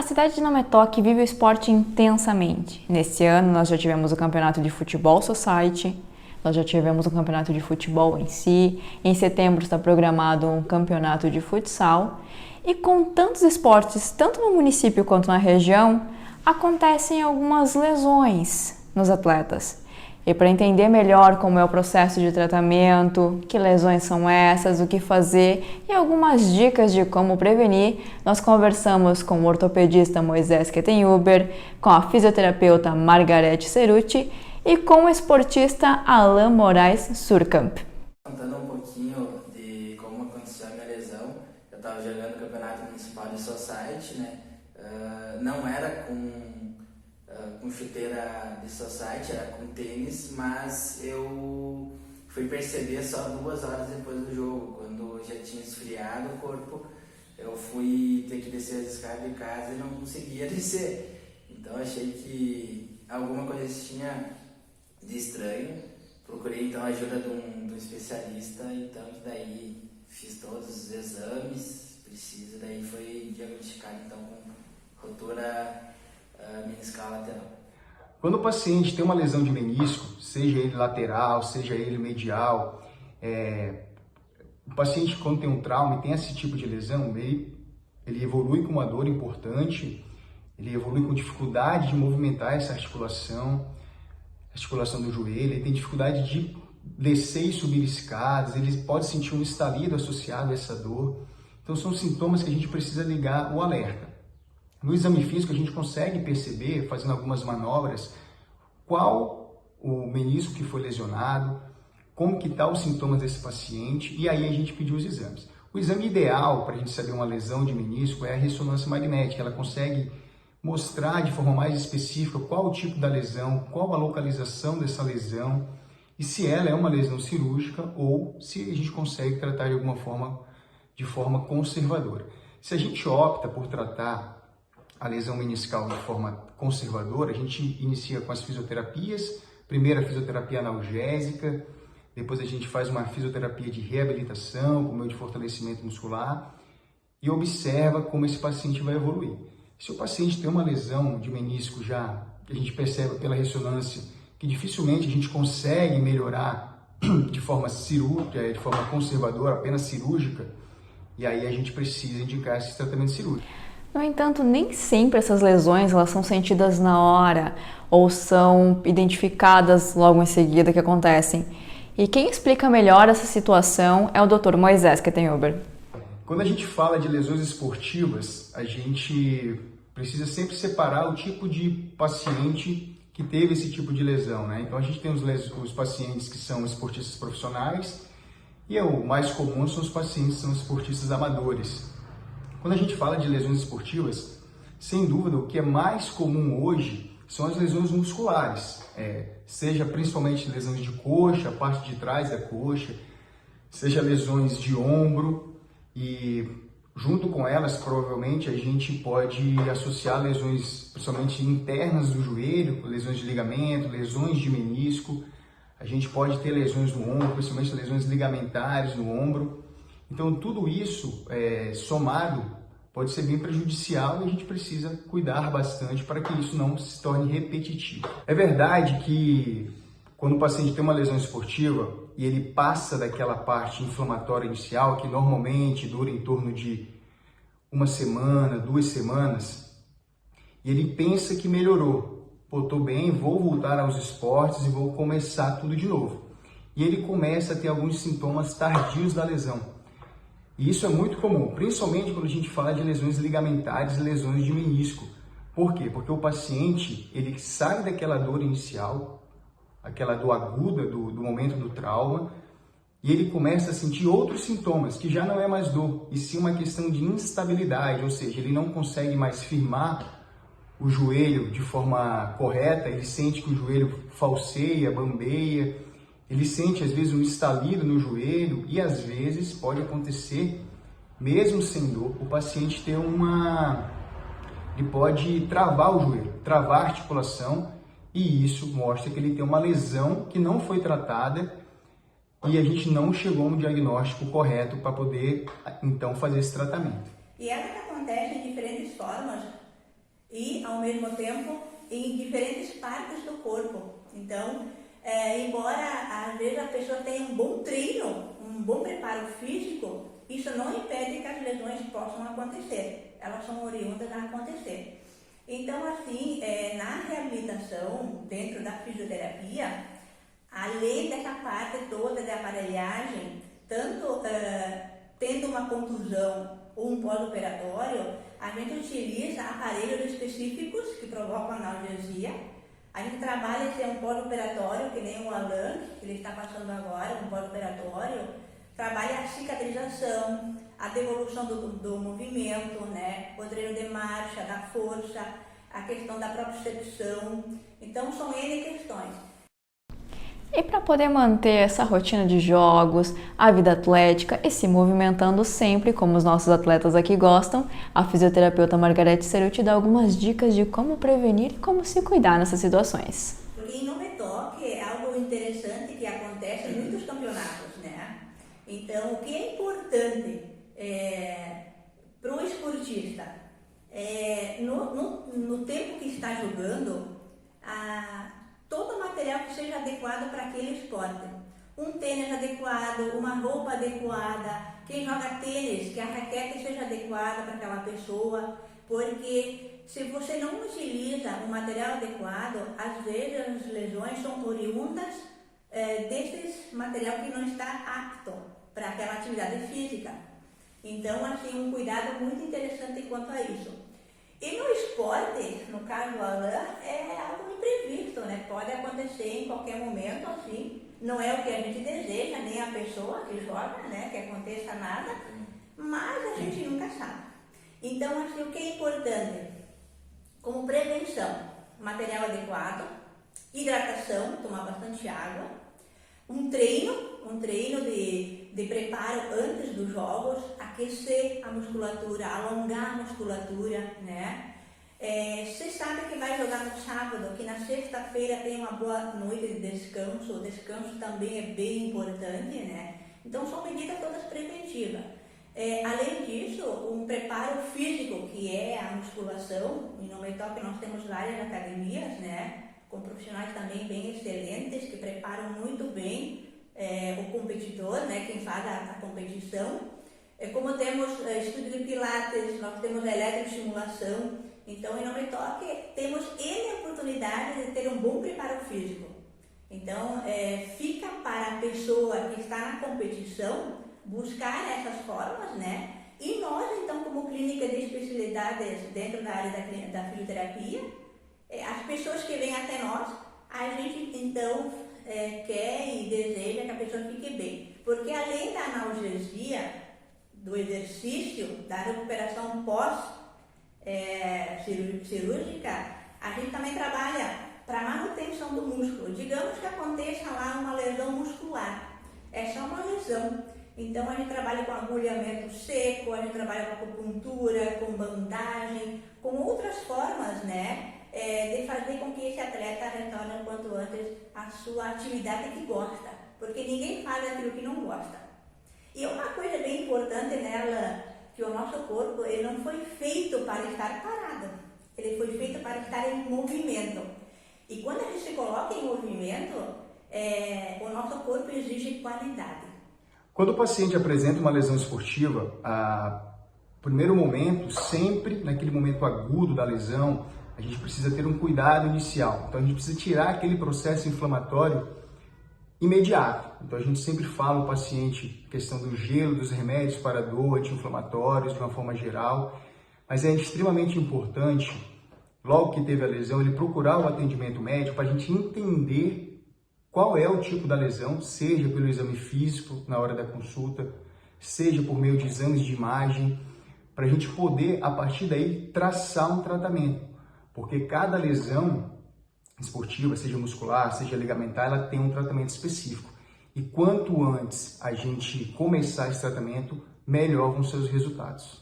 cidade de Nome Toque vive o esporte intensamente. Nesse ano nós já tivemos o campeonato de futebol society, nós já tivemos um campeonato de futebol em si, em setembro está programado um campeonato de futsal e com tantos esportes, tanto no município quanto na região, acontecem algumas lesões nos atletas. E para entender melhor como é o processo de tratamento, que lesões são essas, o que fazer e algumas dicas de como prevenir, nós conversamos com o ortopedista Moisés Kettenhuber, com a fisioterapeuta Margarete Ceruti e com o esportista Alan Moraes Surkamp. Contando um pouquinho de como aconteceu a minha lesão, eu estava jogando o Campeonato Municipal de Society, né? Não era com chuteira de society, era com tênis, mas eu fui perceber só 2 horas depois do jogo, quando já tinha esfriado o corpo, eu fui ter que descer as escadas de casa e não conseguia descer. Então achei que alguma coisa tinha de estranho, procurei então a ajuda de um especialista, então daí fiz todos os exames precisos, daí foi diagnosticado então com rotura meniscal lateral. Quando o paciente tem uma lesão de menisco, seja ele lateral, seja ele medial, o paciente quando tem um trauma e tem esse tipo de lesão, ele evolui com uma dor importante, ele evolui com dificuldade de movimentar essa articulação do joelho, ele tem dificuldade de descer e subir escadas, ele pode sentir um estalido associado a essa dor. Então são sintomas que a gente precisa ligar o alerta. No exame físico a gente consegue perceber, fazendo algumas manobras, qual o menisco que foi lesionado, como que estão os sintomas desse paciente, e aí a gente pediu os exames. O exame ideal para a gente saber uma lesão de menisco é a ressonância magnética. Ela consegue mostrar de forma mais específica qual o tipo da lesão, qual a localização dessa lesão, e se ela é uma lesão cirúrgica ou se a gente consegue tratar de forma conservadora. Se a gente opta por tratar a lesão meniscal de forma conservadora, a gente inicia com as fisioterapias, primeiro a fisioterapia analgésica, depois a gente faz uma fisioterapia de reabilitação, com meio de fortalecimento muscular, e observa como esse paciente vai evoluir. Se o paciente tem uma lesão de menisco já, a gente percebe pela ressonância que dificilmente a gente consegue melhorar de forma cirúrgica, de forma conservadora, apenas cirúrgica, e aí a gente precisa indicar esse tratamento cirúrgico. No entanto, nem sempre essas lesões elas são sentidas na hora ou são identificadas logo em seguida que acontecem. E quem explica melhor essa situação é o Dr. Moisés Kettenhuber. Quando a gente fala de lesões esportivas, a gente precisa sempre separar o tipo de paciente que teve esse tipo de lesão, né? Então a gente tem os pacientes que são esportistas profissionais e o mais comum são os pacientes que são esportistas amadores. Quando a gente fala de lesões esportivas, sem dúvida, o que é mais comum hoje são as lesões musculares, seja principalmente lesões de coxa, a parte de trás da coxa, seja lesões de ombro e junto com elas, provavelmente, a gente pode associar lesões principalmente internas do joelho, lesões de ligamento, lesões de menisco, a gente pode ter lesões no ombro, principalmente lesões ligamentares no ombro. Então, tudo isso somado pode ser bem prejudicial e a gente precisa cuidar bastante para que isso não se torne repetitivo. É verdade que quando o paciente tem uma lesão esportiva e ele passa daquela parte inflamatória inicial, que normalmente dura em torno de 1 semana, 2 semanas, e ele pensa que melhorou. Pô, tô bem, vou voltar aos esportes e vou começar tudo de novo. E ele começa a ter alguns sintomas tardios da lesão. E isso é muito comum, principalmente quando a gente fala de lesões ligamentares e lesões de menisco. Por quê? Porque o paciente, ele sai daquela dor inicial, aquela dor aguda do momento do trauma, e ele começa a sentir outros sintomas, que já não é mais dor, e sim uma questão de instabilidade, ou seja, ele não consegue mais firmar o joelho de forma correta, ele sente que o joelho falseia, bambeia, ele sente às vezes um estalido no joelho e às vezes pode acontecer, mesmo sem dor, o paciente ter ele pode travar o joelho, travar a articulação, e isso mostra que ele tem uma lesão que não foi tratada e a gente não chegou a um diagnóstico correto para poder então fazer esse tratamento. E ela acontece de diferentes formas? e, ao mesmo tempo, em diferentes partes do corpo. Então, embora às vezes a pessoa tenha um bom treino, um bom preparo físico, isso não impede que as lesões possam acontecer. Elas são oriundas a acontecer. Então, assim, na reabilitação, dentro da fisioterapia, além dessa parte toda de aparelhagem, tanto tendo uma contusão ou um pós-operatório, a gente utiliza aparelhos específicos que provocam analgesia. A gente trabalha se é um pós-operatório, que nem o Alan, que ele está passando agora, um pós-operatório, trabalha a cicatrização, a devolução do movimento, né? O treino de marcha, da força, a questão da propriocepção. Então, são N questões. E para poder manter essa rotina de jogos, a vida atlética e se movimentando sempre, como os nossos atletas aqui gostam, a fisioterapeuta Margarete Seru te dá algumas dicas de como prevenir e como se cuidar nessas situações. Porque no retoque é algo interessante que acontece em muitos campeonatos, né? Então, o que é importante para o esportista, no tempo que está jogando, todo material que seja adequado para aquele esporte. Um tênis adequado, uma roupa adequada, quem joga tênis, que a raquete seja adequada para aquela pessoa, porque se você não utiliza o material adequado, às vezes as lesões são oriundas desse material que não está apto para aquela atividade física. Então, assim, um cuidado muito interessante quanto a isso. E no esporte, no caso do Alan, é algo imprevisto, né? Pode acontecer em qualquer momento, assim. Não é o que a gente deseja, nem a pessoa que joga, né? Que aconteça nada, mas a gente nunca sabe. Então, assim, o que é importante? Como prevenção, material adequado, hidratação, tomar bastante água, um treino de preparo antes dos jogos, aquecer a musculatura, alongar a musculatura, né? Você sabe que vai jogar no sábado, que na sexta-feira tem uma boa noite de descanso, o descanso também é bem importante, né? Então são medidas todas preventivas. Além disso, um preparo físico, que é a musculação, e no Metoc nós temos várias academias, né? Com profissionais também bem excelentes, que preparam muito bem o competidor, né, quem faz a competição. Como temos estudo de pilates, nós temos eletroestimulação, então em Metoc temos N oportunidades de ter um bom preparo físico. Então fica para a pessoa que está na competição buscar essas formas, né? E nós, então, como clínica de especialidades dentro da área da fisioterapia, as pessoas que vêm até nós, a gente então quer e deseja que a pessoa fique bem. Porque além da analgesia, do exercício, da recuperação pós-cirúrgica, a gente também trabalha para manutenção do músculo. Digamos que aconteça lá uma lesão muscular, é só uma lesão. Então a gente trabalha com agulhamento seco, a gente trabalha com acupuntura, com bandagem, com outras formas, né? De fazer com que esse atleta retorne o quanto antes à sua atividade que gosta, porque ninguém faz aquilo que não gosta. E uma coisa bem importante nela, que o nosso corpo ele não foi feito para estar parado, ele foi feito para estar em movimento. E quando a gente se coloca em movimento, o nosso corpo exige qualidade. Quando o paciente apresenta uma lesão esportiva, primeiro momento, sempre naquele momento agudo da lesão, a gente precisa ter um cuidado inicial. Então a gente precisa tirar aquele processo inflamatório imediato. Então a gente sempre fala ao paciente a questão do gelo, dos remédios para dor, anti-inflamatórios de uma forma geral, mas é extremamente importante, logo que teve a lesão, ele procurar o atendimento médico para a gente entender qual é o tipo da lesão, seja pelo exame físico na hora da consulta, seja por meio de exames de imagem, para a gente poder, a partir daí, traçar um tratamento. Porque cada lesão esportiva, seja muscular, seja ligamentar, ela tem um tratamento específico. E quanto antes a gente começar esse tratamento, melhor vão ser os resultados.